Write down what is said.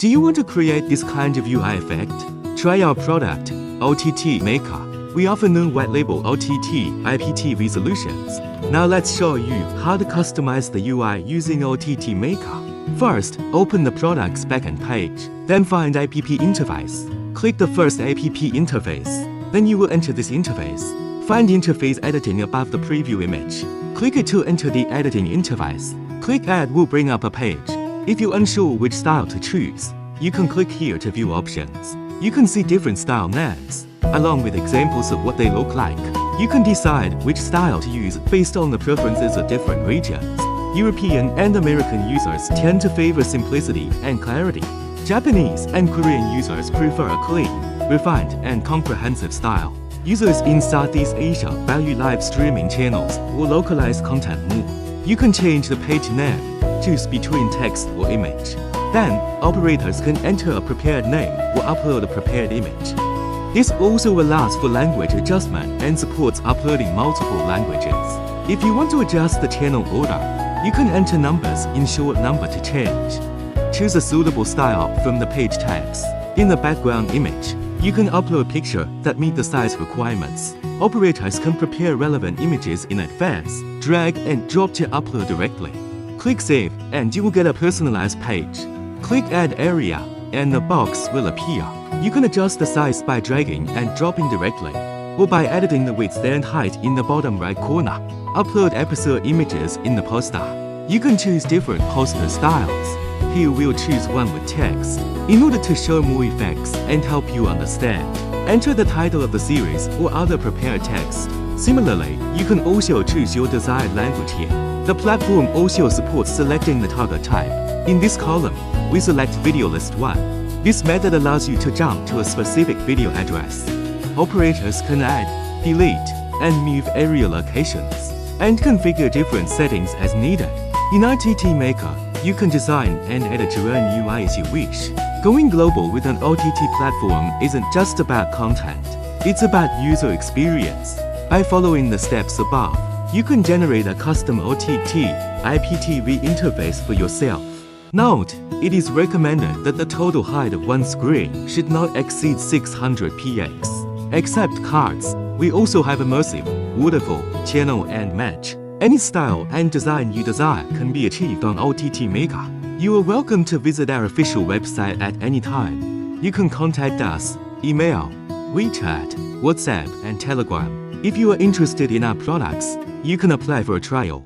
Do you want to create this kind of UI effect? Try our product, OTTMaker. We offer known white label OTT IPTV solutions. Now let's show you how to customize the UI using OTTMaker. First, open the product's backend page. Then find app interface. Click the first app interface. Then you will enter this interface. Find interface editing above the preview image. Click it to enter the editing interface. Click Add will bring up a page. If you're unsure which style to choose, you can click here to view options. You can see different style names, along with examples of what they look like. You can decide which style to use based on the preferences of different regions. European and American users tend to favor simplicity and clarity. Japanese and Korean users prefer a clean, refined, and comprehensive style. Users in Southeast Asia value live streaming channels or localized content more. You can change the page name, choose between text or image. Then, operators can enter a prepared name or upload a prepared image. This also allows for language adjustment and supports uploading multiple languages. If you want to adjust the channel order, you can enter numbers in short number to change. Choose a suitable style from the page text. In the background image, you can upload a picture that meet the size requirements. Operators can prepare relevant images in advance, drag and drop to upload directly. Click Save and you will get a personalized page. Click Add Area and a box will appear. You can adjust the size by dragging and dropping directly, or by editing the width and height in the bottom right corner. Upload episode images in the poster. You can choose different poster styles. Here we'll choose one with text, in order to show more effects and help you understand. Enter the title of the series or other prepared text. Similarly, you can also choose your desired language here. The platform also supports selecting the target type. In this column, we select Video List 1. This method allows you to jump to a specific video address. Operators can add, delete, and move area locations, and configure different settings as needed. In OTTMaker, you can design and edit your own UI as you wish. Going global with an OTT platform isn't just about content, it's about user experience. By following the steps above, you can generate a custom OTT IPTV interface for yourself. Note, it is recommended that the total height of one screen should not exceed 600 px. Except cards, we also have immersive, waterfall, channel and match. Any style and design you desire can be achieved on OTTMaker. You are welcome to visit our official website at any time. You can contact us, email, WeChat, WhatsApp, and Telegram. If you are interested in our products, you can apply for a trial.